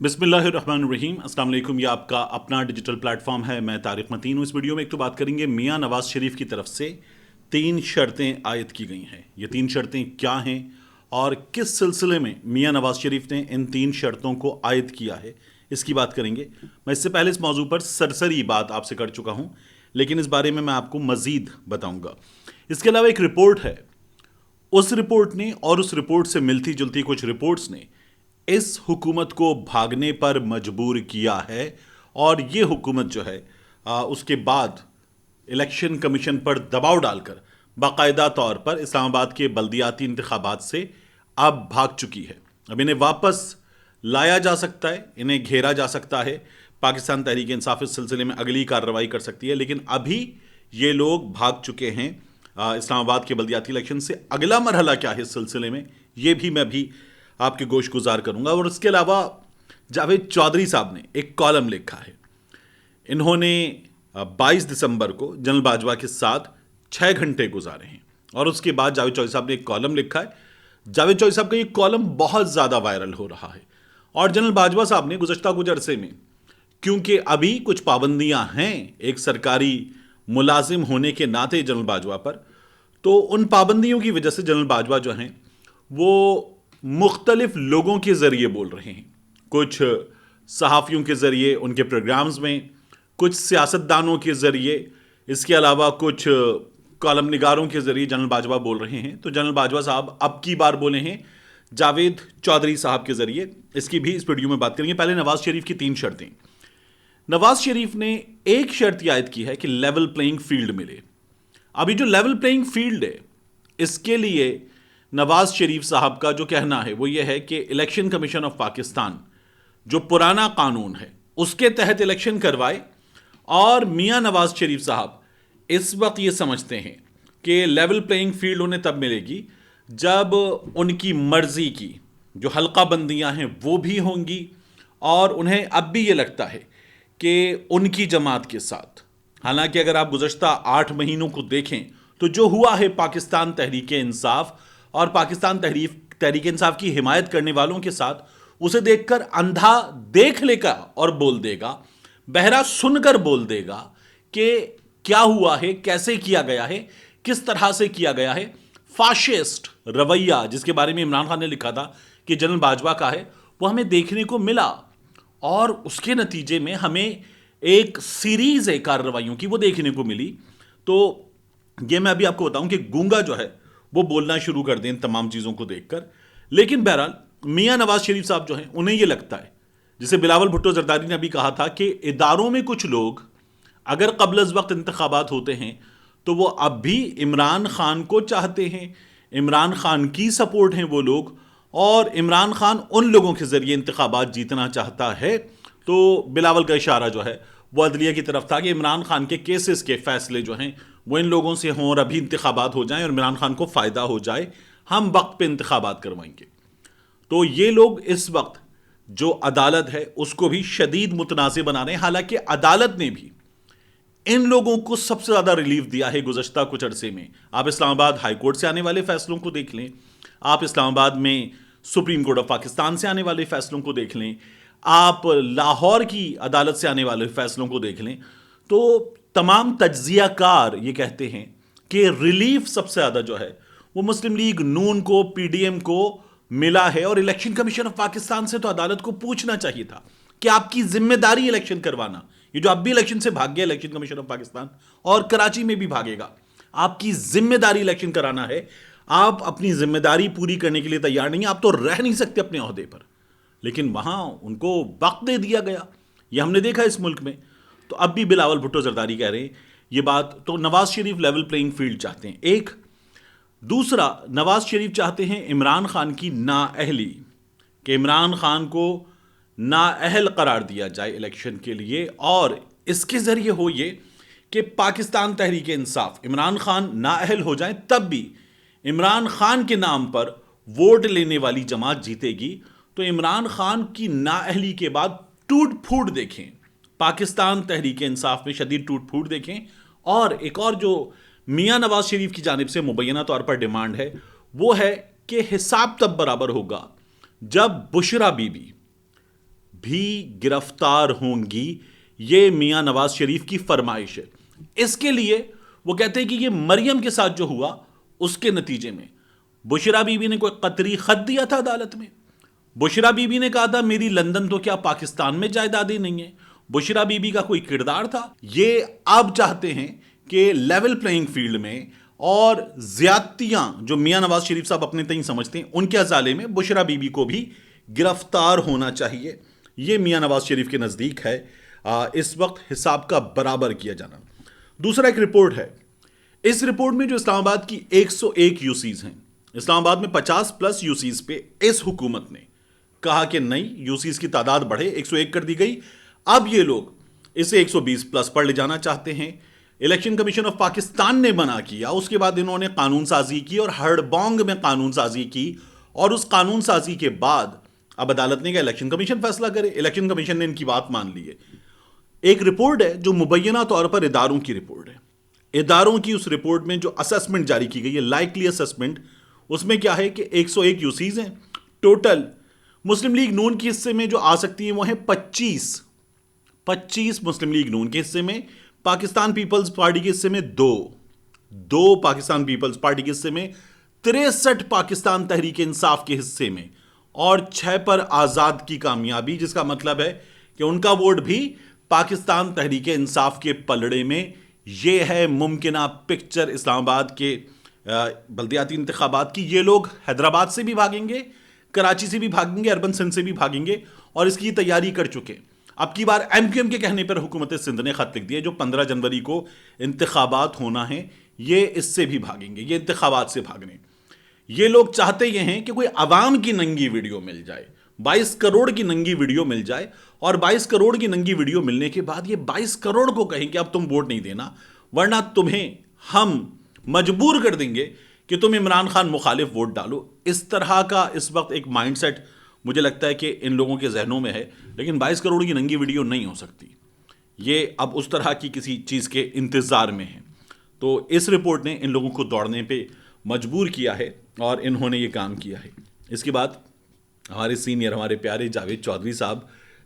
بسم اللہ الرحمن الرحیم، السلام علیکم۔ یہ آپ کا اپنا ڈیجیٹل پلیٹ فارم ہے، میں طارق متین ہوں۔ اس ویڈیو میں ایک تو بات کریں گے میاں نواز شریف کی طرف سے 3 شرطیں عائد کی گئی ہیں۔ یہ 3 شرطیں کیا ہیں اور کس سلسلے میں میاں نواز شریف نے ان 3 شرطوں کو عائد کیا ہے، اس کی بات کریں گے۔ میں اس سے پہلے اس موضوع پر سرسری بات آپ سے کر چکا ہوں، لیکن اس بارے میں آپ کو مزید بتاؤں گا۔ اس کے علاوہ ایک رپورٹ ہے، اس رپورٹ نے اور اس رپورٹ سے ملتی جلتی کچھ رپورٹس نے اس حکومت کو بھاگنے پر مجبور کیا ہے، اور یہ حکومت جو ہے اس کے بعد الیکشن کمیشن پر دباؤ ڈال کر باقاعدہ طور پر اسلام آباد کے بلدیاتی انتخابات سے اب بھاگ چکی ہے۔ اب انہیں واپس لایا جا سکتا ہے، انہیں گھیرا جا سکتا ہے، پاکستان تحریک انصاف اس سلسلے میں اگلی کارروائی کر سکتی ہے، لیکن ابھی یہ لوگ بھاگ چکے ہیں اسلام آباد کے بلدیاتی الیکشن سے۔ اگلا مرحلہ کیا ہے اس سلسلے میں، یہ بھی میں بھی آپ کے گوش گزار کروں گا۔ اور اس کے علاوہ جاوید چودھری صاحب نے ایک کالم لکھا ہے۔ انہوں نے 22 دسمبر کو جنرل باجوہ کے ساتھ 6 گھنٹے گزارے ہیں، اور اس کے بعد جاوید چودھری صاحب نے ایک کالم لکھا ہے۔ جاوید چودھری صاحب کا یہ کالم بہت زیادہ وائرل ہو رہا ہے، اور جنرل باجوہ صاحب نے گزشتہ کچھ عرصے میں، کیونکہ ابھی کچھ پابندیاں ہیں ایک سرکاری ملازم ہونے کے ناطے جنرل باجوہ پر، تو ان پابندیوں کی وجہ سے جنرل باجوہ جو ہیں وہ مختلف لوگوں کے ذریعے بول رہے ہیں، کچھ صحافیوں کے ذریعے ان کے پروگرامز میں، کچھ سیاستدانوں کے ذریعے، اس کے علاوہ کچھ کالم نگاروں کے ذریعے جنرل باجوہ بول رہے ہیں۔ تو جنرل باجوہ صاحب اب کی بار بولے ہیں جاوید چودھری صاحب کے ذریعے، اس کی بھی اس ویڈیو میں بات کریں گے۔ پہلے نواز شریف کی 3 شرطیں۔ نواز شریف نے ایک شرط یہ عائد کی ہے کہ لیول پلئنگ فیلڈ ملے۔ ابھی جو لیول پلئنگ فیلڈ ہے، اس کے لیے نواز شریف صاحب کا جو کہنا ہے وہ یہ ہے کہ الیکشن کمیشن آف پاکستان جو پرانا قانون ہے اس کے تحت الیکشن کروائے، اور میاں نواز شریف صاحب اس وقت یہ سمجھتے ہیں کہ لیول پلئنگ فیلڈ انہیں تب ملے گی جب ان کی مرضی کی جو حلقہ بندیاں ہیں وہ بھی ہوں گی، اور انہیں اب بھی یہ لگتا ہے کہ ان کی جماعت کے ساتھ، حالانکہ اگر آپ گزشتہ 8 مہینوں کو دیکھیں تو جو ہوا ہے پاکستان تحریک انصاف اور پاکستان تحریک انصاف کی حمایت کرنے والوں کے ساتھ، اسے دیکھ کر اندھا دیکھ لے گا اور بول دے گا، بہرا سن کر بول دے گا کہ کیا ہوا ہے، کیسے کیا گیا ہے، کس طرح سے کیا گیا ہے۔ فاشسٹ رویہ جس کے بارے میں عمران خان نے لکھا تھا کہ جنرل باجوہ کا ہے، وہ ہمیں دیکھنے کو ملا، اور اس کے نتیجے میں ہمیں ایک سیریز ہے کارروائیوں کی وہ دیکھنے کو ملی۔ تو یہ میں ابھی آپ کو بتاؤں کہ گونگا جو ہے وہ بولنا شروع کر دیں ان تمام چیزوں کو دیکھ کر، لیکن بہرحال میاں نواز شریف صاحب جو ہیں انہیں یہ لگتا ہے، جسے بلاول بھٹو زرداری نے ابھی کہا تھا کہ اداروں میں کچھ لوگ اگر قبل از وقت انتخابات ہوتے ہیں تو وہ اب بھی عمران خان کو چاہتے ہیں، عمران خان کی سپورٹ ہیں وہ لوگ، اور عمران خان ان لوگوں کے ذریعے انتخابات جیتنا چاہتا ہے۔ تو بلاول کا اشارہ جو ہے وہ عدلیہ کی طرف تھا کہ عمران خان کے کیسز کے فیصلے جو ہیں وہ ان لوگوں سے ہوں، اور ابھی انتخابات ہو جائیں اور عمران خان کو فائدہ ہو جائے، ہم وقت پہ انتخابات کروائیں گے۔ تو یہ لوگ اس وقت جو عدالت ہے اس کو بھی شدید متنازع بنا رہے ہیں، حالانکہ عدالت نے بھی ان لوگوں کو سب سے زیادہ ریلیف دیا ہے گزشتہ کچھ عرصے میں۔ آپ اسلام آباد ہائی کورٹ سے آنے والے فیصلوں کو دیکھ لیں، آپ اسلام آباد میں سپریم کورٹ آف پاکستان سے آنے والے فیصلوں کو دیکھ لیں، آپ لاہور کی عدالت سے آنے والے فیصلوں کو دیکھ لیں، تو تمام تجزیہ کار یہ کہتے ہیں کہ ریلیف سب سے زیادہ جو ہے وہ مسلم لیگ نون کو، پی ڈی ایم کو ملا ہے۔ اور الیکشن کمیشن آف پاکستان سے تو عدالت کو پوچھنا چاہیے تھا کہ آپ کی ذمہ داری الیکشن کروانا، یہ جو اب بھی الیکشن سے بھاگ گیا الیکشن کمیشن آف پاکستان، اور کراچی میں بھی بھاگے گا، آپ کی ذمہ داری الیکشن کرانا ہے، آپ اپنی ذمہ داری پوری کرنے کے لیے تیار نہیں ہیں، آپ تو رہ نہیں سکتے اپنے عہدے پر، لیکن وہاں ان کو وقت دے دیا گیا، یہ ہم نے دیکھا اس ملک میں۔ تو اب بھی بلاول بھٹو زرداری کہہ رہے ہیں یہ بات، تو Nawaz Sharif level playing field چاہتے ہیں ایک۔ دوسرا، نواز شریف چاہتے ہیں عمران خان کی نااہلی، کہ عمران خان کو نااہل قرار دیا جائے الیکشن کے لیے، اور اس کے ذریعے ہو یہ کہ پاکستان تحریک انصاف، عمران خان نااہل ہو جائیں تب بھی عمران خان کے نام پر ووٹ لینے والی جماعت جیتے گی۔ تو عمران خان کی نااہلی کے بعد ٹوٹ پھوٹ دیکھیں، پاکستان تحریک انصاف میں شدید ٹوٹ پھوٹ دیکھیں۔ اور ایک اور جو میاں نواز شریف کی جانب سے مبینہ طور پر ڈیمانڈ ہے وہ ہے کہ حساب تب برابر ہوگا جب بشرا بی بی بھی گرفتار ہوں گی. یہ میاں نواز شریف کی فرمائش ہے. اس کے لیے وہ کہتے ہیں کہ یہ مریم کے ساتھ جو ہوا اس کے نتیجے میں بشرا بی بی نے کوئی قطری خط دیا تھا عدالت میں. بشرا بی بی نے کہا تھا میری لندن تو کیا پاکستان میں جائیدادیں نہیں ہیں. بشرا بی بی کا کوئی کردار تھا. یہ آپ چاہتے ہیں کہ لیول پلینگ فیلڈ میں اور زیادتیاں جو میاں نواز شریف صاحب اپنے تئیں سمجھتے ہیں ان کے ازالے میں بشرا بی بی کو بھی گرفتار ہونا چاہیے. یہ میاں نواز شریف کے نزدیک ہے اس وقت حساب کا برابر کیا جانا. دوسرا ایک رپورٹ ہے. اس رپورٹ میں جو اسلام آباد کی 101 یوسیز ہیں, اسلام آباد میں 50+ یوسیز پہ اس حکومت نے کہا کہ نہیں, یوسیز کی تعداد بڑھے, 101 کر دی گئی. اب یہ لوگ اسے 120+ پر لے جانا چاہتے ہیں. الیکشن کمیشن آف پاکستان نے منع کیا, اس کے بعد انہوں نے قانون سازی کی اور ہڑ بونگ میں قانون سازی کی, اور اس قانون سازی کے بعد اب عدالت نے کہا الیکشن کمیشن فیصلہ کرے. الیکشن کمیشن نے ان کی بات مان لی ہے. ایک رپورٹ ہے جو مبینہ طور پر اداروں کی رپورٹ ہے. اداروں کی اس رپورٹ میں جو اسسمنٹ جاری کی گئی ہے, لائکلی اسسمنٹ, اس میں کیا ہے کہ 101 یوسیز ہیں ٹوٹل. مسلم لیگ نون کے حصے میں جو آ سکتی ہیں وہ ہیں 25 مسلم لیگ نون کے حصے میں, پاکستان پیپلز پارٹی کے حصے میں 2 پاکستان پیپلز پارٹی کے حصے میں, 63 پاکستان تحریک انصاف کے حصے میں, اور 6 پر آزاد کی کامیابی, جس کا مطلب ہے کہ ان کا ووٹ بھی پاکستان تحریک انصاف کے پلڑے میں. یہ ہے ممکنہ پکچر اسلام آباد کے بلدیاتی انتخابات کی. یہ لوگ حیدرآباد سے بھی بھاگیں گے, کراچی سے بھی بھاگیں گے, اربن سندھ سے بھی بھاگیں گے, اور اس کی تیاری کر چکے. اب کی بار ایم کیو ایم کے کہنے پر حکومت سندھ نے خط لکھ دیا جو 15 جنوری کو انتخابات ہونا ہے, یہ اس سے بھی بھاگیں گے, یہ انتخابات سے بھاگنے. یہ لوگ چاہتے یہ ہیں کہ کوئی عوام کی ننگی ویڈیو مل جائے, 22 کروڑ کی ننگی ویڈیو مل جائے, اور 22 کروڑ کی ننگی ویڈیو ملنے کے بعد یہ 22 کروڑ کو کہیں کہ اب تم ووٹ نہیں دینا, ورنہ تمہیں ہم مجبور کر دیں گے کہ تم عمران خان مخالف ووٹ ڈالو. اس طرح کا اس وقت ایک مائنڈ سیٹ مجھے لگتا ہے کہ ان لوگوں کے ذہنوں میں ہے. لیکن 22 کروڑ کی ننگی ویڈیو نہیں ہو سکتی, یہ اب اس طرح کی کسی چیز کے انتظار میں ہے. تو اس رپورٹ نے ان لوگوں کو دوڑنے پہ مجبور کیا ہے اور انہوں نے یہ کام کیا ہے. اس کے بعد ہمارے سینئر, ہمارے پیارے جاوید چودھری صاحب,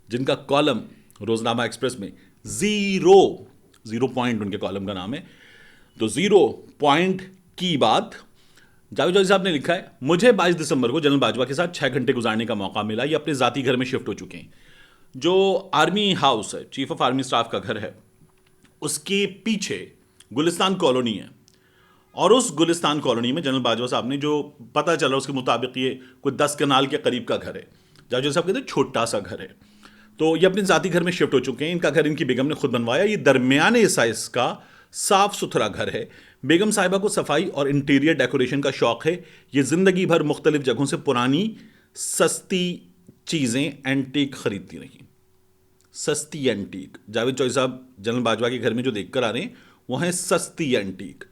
جن کا کالم روزنامہ ایکسپریس میں 0 پوائنٹ ان کے کالم کا نام ہے, تو 0 پوائنٹ کی بات جاوید چودھری صاحب نے لکھا ہے. مجھے 22 دسمبر کو جنرل باجوہ کے ساتھ 6 گھنٹے گزارنے کا موقع ملا. یہ اپنے ذاتی گھر میں شفٹ ہو چکے ہیں. جو آرمی ہاؤس ہے, چیف آف آرمی اسٹاف کا گھر ہے, اس کے پیچھے گلستان کالونی ہے, اور اس گلستان کالونی میں جنرل باجوہ صاحب نے, جو پتہ چلا اس کے مطابق یہ کوئی 10 کنال کے قریب کا گھر ہے. جاوید صاحب کہتے ہیں چھوٹا سا گھر ہے. تو یہ اپنے ذاتی گھر میں شفٹ ہو چکے ہیں. ان کا گھر ان کی بیگم نے خود بنوایا. یہ درمیانے سائز کا صاف ستھرا گھر ہے. بیگم صاحبہ کو صفائی اور انٹیریئر ڈیکوریشن کا شوق ہے. یہ زندگی بھر مختلف جگہوں سے پرانی سستی چیزیں اینٹیک خریدتی رہی. سستی اینٹیک, جاوید چودھری صاحب جنرل باجوہ کے گھر میں جو دیکھ کر آ رہے ہیں وہ ہیں سستی اینٹیک.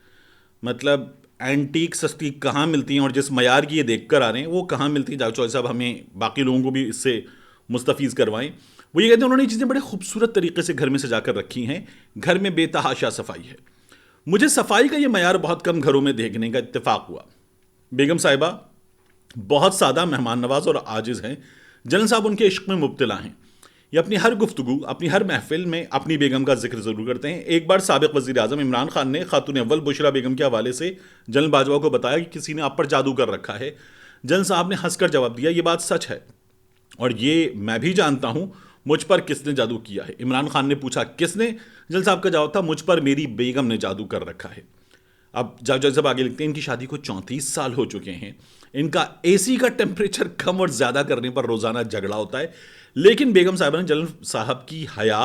مطلب اینٹیک سستی کہاں ملتی ہیں اور جس معیار کی یہ دیکھ کر آ رہے ہیں وہ کہاں ملتی ہیں. جاوید چودھری صاحب ہمیں باقی لوگوں کو بھی اس سے مستفیض کروائیں. وہ یہ کہتے ہیں انہوں نے یہ چیزیں بڑے خوبصورت طریقے سے گھر میں سجا کر رکھی ہیں. گھر میں بے تحاشا صفائی ہے. مجھے صفائی کا یہ معیار بہت کم گھروں میں دیکھنے کا اتفاق ہوا. بیگم صاحبہ بہت سادہ, مہمان نواز اور عاجز ہیں. جنرل صاحب ان کے عشق میں مبتلا ہیں. یہ اپنی ہر گفتگو, اپنی ہر محفل میں اپنی بیگم کا ذکر ضرور کرتے ہیں. ایک بار سابق وزیر اعظم عمران خان نے خاتون اول بشرا بیگم کے حوالے سے جنرل باجوہ کو بتایا کہ کسی نے آپ پر جادو کر رکھا ہے. جنرل صاحب نے ہنس کر جواب دیا, یہ بات سچ ہے اور یہ میں بھی جانتا ہوں مجھ پر کس نے جادو کیا ہے. عمران خان نے پوچھا کس نے؟ جنرل صاحب کا جواب تھا مجھ پر میری بیگم نے جادو کر رکھا ہے. اب جاوید صاحب آگے لکھتے ہیں ان کی شادی کو 34 سال ہو چکے ہیں. ان کا اے سی کا ٹیمپریچر کم اور زیادہ کرنے پر روزانہ جھگڑا ہوتا ہے, لیکن بیگم صاحبہ نے جنرل صاحب کی حیا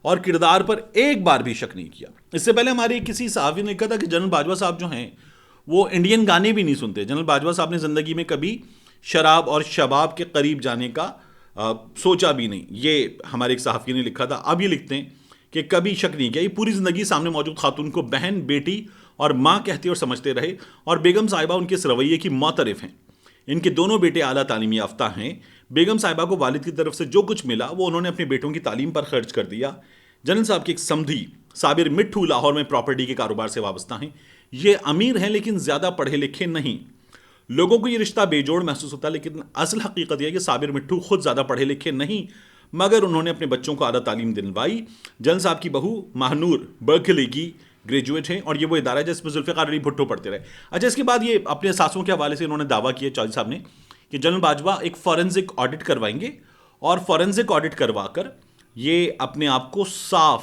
اور کردار پر ایک بار بھی شک نہیں کیا. اس سے پہلے ہمارے کسی صحافی نے کہا تھا کہ جنرل باجوہ صاحب جو ہیں وہ انڈین گانے بھی نہیں سنتے. جنرل باجوہ صاحب نے زندگی میں کبھی شراب اور شباب کے قریب جانے کا سوچا بھی نہیں. یہ ہمارے ایک صحافی نے لکھا تھا. اب یہ لکھتے ہیں کہ کبھی شک نہیں کیا. یہ پوری زندگی سامنے موجود خاتون کو بہن, بیٹی اور ماں کہتے اور سمجھتے رہے, اور بیگم صاحبہ ان کے اس رویے کی معترف ہیں. ان کے دونوں بیٹے اعلیٰ تعلیمی یافتہ ہیں. بیگم صاحبہ کو والد کی طرف سے جو کچھ ملا وہ انہوں نے اپنے بیٹوں کی تعلیم پر خرچ کر دیا. جنرل صاحب کی ایک سمدھی صابر مٹھو لاہور میں پراپرٹی کے کاروبار سے وابستہ ہیں. یہ امیر ہیں لیکن زیادہ پڑھے لکھے نہیں. لوگوں کو یہ رشتہ بے جوڑ محسوس ہوتا ہے, لیکن اصل حقیقت یہ ہے کہ صابر مٹھو خود زیادہ پڑھے لکھے نہیں مگر انہوں نے اپنے بچوں کو اعلیٰ تعلیم دلوائی. جنرل صاحب کی بہو ماہنور برکلے کی گریجویٹ ہیں اور یہ وہ ادارہ ہے جس میں ذوالفقار علی بھٹو پڑھتے رہے. اچھا اس کے بعد یہ اپنے اثاثوں کے حوالے سے انہوں نے دعویٰ کیا چودھری صاحب نے کہ جنرل باجوہ ایک فورنزک آڈٹ کروائیں گے اور فورنزک آڈٹ کروا کر یہ اپنے آپ کو صاف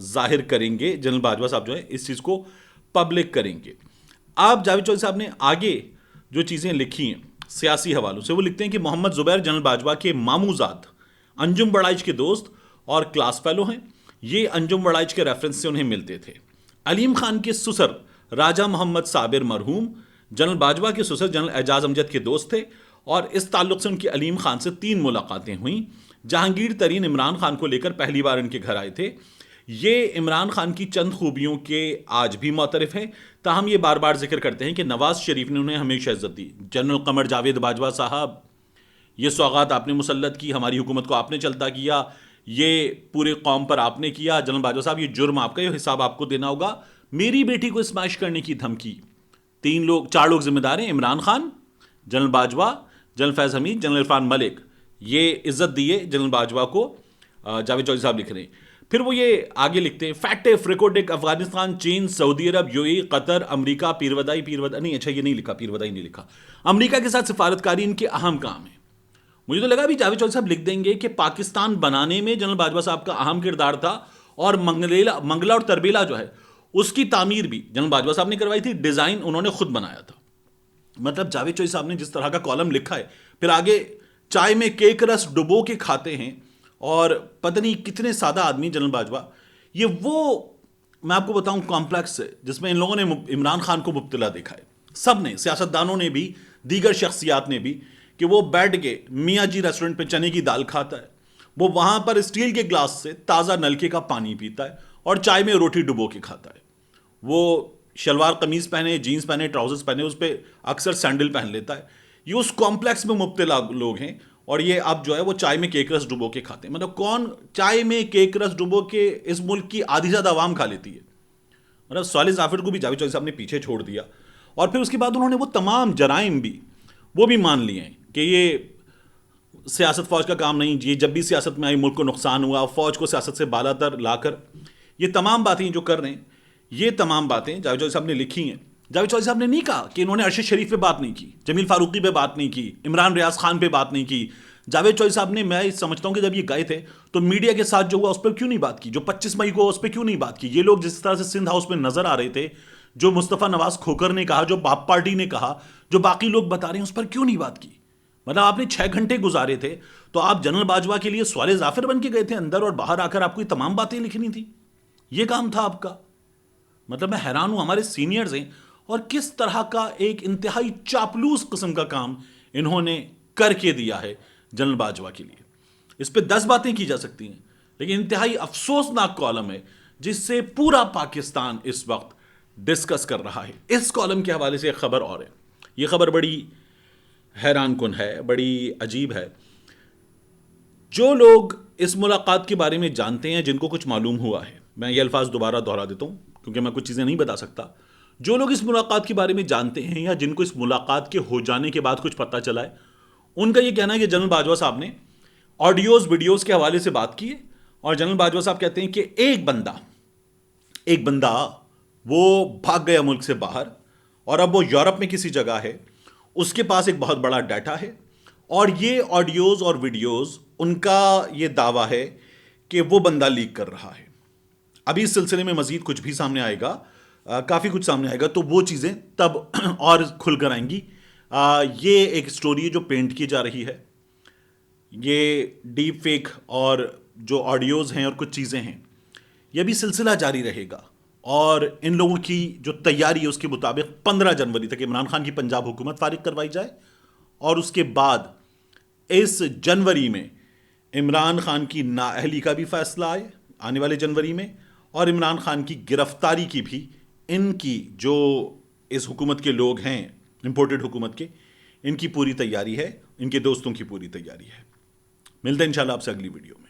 ظاہر کریں گے. جنرل باجوہ صاحب جو ہے اس چیز کو پبلک کریں گے. آپ جاوید چودھری صاحب نے آگے جو چیزیں لکھی ہیں سیاسی حوالوں سے وہ لکھتے ہیں کہ محمد زبیر جنرل باجوہ کے ماموزاد انجم بڑائچ کے دوست اور کلاس فیلو ہیں. یہ انجم بڑائچ کے ریفرنس سے انہیں ملتے تھے. علیم خان کے سسر راجہ محمد صابر مرحوم جنرل باجوہ کے سسر جنرل اعجاز امجد کے دوست تھے اور اس تعلق سے ان کی علیم خان سے 3 ملاقاتیں ہوئیں. جہانگیر ترین عمران خان کو لے کر پہلی بار ان کے گھر آئے تھے. یہ عمران خان کی چند خوبیوں کے آج بھی معترف ہیں. تاہم یہ بار بار ذکر کرتے ہیں کہ نواز شریف نے انہیں ہمیشہ عزت دی. جنرل قمر جاوید باجوہ صاحب یہ سوغات آپ نے مسلط کی, ہماری حکومت کو آپ نے چلتا کیا, یہ پورے قوم پر آپ نے کیا. جنرل باجوہ صاحب یہ جرم آپ کا, یہ حساب آپ کو دینا ہوگا. میری بیٹی کو اسمیش کرنے کی دھمکی 4 لوگ ذمہ دار ہیں, عمران خان, جنرل باجوہ, جنرل فیض حمید, جنرل عرفان ملک. یہ عزت دیے جنرل باجوہ کو, جاوید چودھری صاحب لکھ رہے ہیں. پھر وہ یہ آگے لکھتے ہیں فیکٹ ریکارڈک افغانستان, چین, سعودی عرب, یو اے, قطر, امریکہ, پیرودائی نہیں, اچھا یہ نہیں لکھا, پیرودائی نہیں لکھا. امریکہ کے ساتھ سفارتکاری ان کے اہم کام ہے. مجھے تو لگا بھی جاوید چودھری صاحب لکھ دیں گے کہ پاکستان بنانے میں جنرل باجوہ صاحب کا اہم کردار تھا اور منگلا اور تربیلا جو ہے اس کی تعمیر بھی جنرل باجوہ صاحب نے کروائی تھی, ڈیزائن انہوں نے خود بنایا تھا. مطلب جاوید چودھری صاحب نے جس طرح کا کالم لکھا ہے, پھر آگے چائے میں کیک رس ڈبو کے کھاتے ہیں اور پتہ نہیں کتنے سادہ آدمی جنرل باجوہ. یہ وہ میں آپ کو بتاؤں کمپلیکس ہے جس میں ان لوگوں نے عمران خان کو مبتلا دیکھا ہے. سب نے, سیاستدانوں نے بھی, دیگر شخصیات نے بھی, کہ وہ بیٹھ کے میاں جی ریسٹورنٹ پہ چنے کی دال کھاتا ہے, وہ وہاں پر اسٹیل کے گلاس سے تازہ نلکے کا پانی پیتا ہے اور چائے میں روٹی ڈبو کے کھاتا ہے. وہ شلوار قمیض پہنے, جینز پہنے, ٹراؤزرز پہنے, اس پہ اکثر سینڈل پہن لیتا ہے. یہ اس کمپلیکس میں مبتلا لوگ ہیں اور یہ اب جو ہے وہ چائے میں کیک رس ڈبو کے کھاتے ہیں. مطلب کون چائے میں کیک رس ڈبو کے اس ملک کی آدھی زیادہ عوام کھا لیتی ہے. مطلب صالح ظافر کو بھی جاوید چودھری صاحب نے پیچھے چھوڑ دیا اور پھر اس کے بعد انہوں نے وہ تمام جرائم بھی وہ بھی مان لیے ہیں کہ یہ سیاست فوج کا کام نہیں. یہ جب بھی سیاست میں آئی ملک کو نقصان ہوا, فوج کو سیاست سے بالا تر لا کر یہ تمام باتیں جو کر رہے ہیں, یہ تمام باتیں جاوید چودھری صاحب نے لکھی ہیں. جاوید چودھری صاحب نے نہیں کہا کہ انہوں نے ارشد شریف پہ بات نہیں کی, جمیل فاروقی پہ بات نہیں کی, عمران ریاض خان پہ بات نہیں کی. جاوید چودھری صاحب نے, میں سمجھتا ہوں کہ جب یہ گئے تھے تو میڈیا کے ساتھ جو ہوا اس پر کیوں نہیں بات کی, جو 25 مئی کو اس پہ کیوں نہیں بات کی. یہ لوگ جس طرح سے سندھ ہاؤس میں نظر آ رہے تھے, جو مصطفیٰ نواز کھوکر نے کہا, جو باپ پارٹی نے کہا, جو باقی لوگ بتا رہے ہیں, اس پر کیوں نہیں بات کی. مطلب آپ نے 6 گھنٹے گزارے تھے تو آپ جنرل باجوہ کے لیے صالح ظافر بن کے گئے تھے اندر, اور باہر آ کر آپ کو یہ تمام باتیں لکھنی تھی. یہ کام تھا آپ کا. مطلب میں حیران ہوں, ہمارے سینئرز ہیں اور کس طرح کا ایک انتہائی چاپلوس قسم کا کام انہوں نے کر کے دیا ہے جنرل باجوہ کے لیے. اس پہ 10 باتیں کی جا سکتی ہیں, لیکن انتہائی افسوسناک کالم ہے جس سے پورا پاکستان اس وقت ڈسکس کر رہا ہے. اس کالم کے حوالے سے ایک خبر اور ہے. یہ خبر بڑی حیران کن ہے, بڑی عجیب ہے. جو لوگ اس ملاقات کے بارے میں جانتے ہیں, جن کو کچھ معلوم ہوا ہے, میں یہ الفاظ دوبارہ دہرا دیتا ہوں کیونکہ میں کچھ چیزیں نہیں بتا سکتا. جو لوگ اس ملاقات کے بارے میں جانتے ہیں یا جن کو اس ملاقات کے ہو جانے کے بعد کچھ پتہ چلا ہے, ان کا یہ کہنا ہے کہ جنرل باجوہ صاحب نے آڈیوز ویڈیوز کے حوالے سے بات کی ہے اور جنرل باجوہ صاحب کہتے ہیں کہ ایک بندہ وہ بھاگ گیا ملک سے باہر اور اب وہ یورپ میں کسی جگہ ہے, اس کے پاس ایک بہت بڑا ڈیٹا ہے اور یہ آڈیوز اور ویڈیوز ان کا یہ دعویٰ ہے کہ وہ بندہ لیک کر رہا ہے. ابھی اس سلسلے میں مزید کچھ بھی سامنے آئے گا, کافی کچھ سامنے آئے گا, تو وہ چیزیں تب اور کھل کر آئیں گی. یہ ایک سٹوری ہے جو پینٹ کی جا رہی ہے. یہ ڈیپ فیک اور جو آڈیوز ہیں اور کچھ چیزیں ہیں, یہ بھی سلسلہ جاری رہے گا. اور ان لوگوں کی جو تیاری ہے اس کے مطابق 15 جنوری تک عمران خان کی پنجاب حکومت فارغ کروائی جائے اور اس کے بعد اس جنوری میں عمران خان کی نااہلی کا بھی فیصلہ آئے آنے والے جنوری میں, اور عمران خان کی گرفتاری کی بھی. ان کی جو اس حکومت کے لوگ ہیں, امپورٹڈ حکومت کے, ان کی پوری تیاری ہے, ان کے دوستوں کی پوری تیاری ہے. ملتے ہیں انشاءاللہ آپ سے اگلی ویڈیو میں.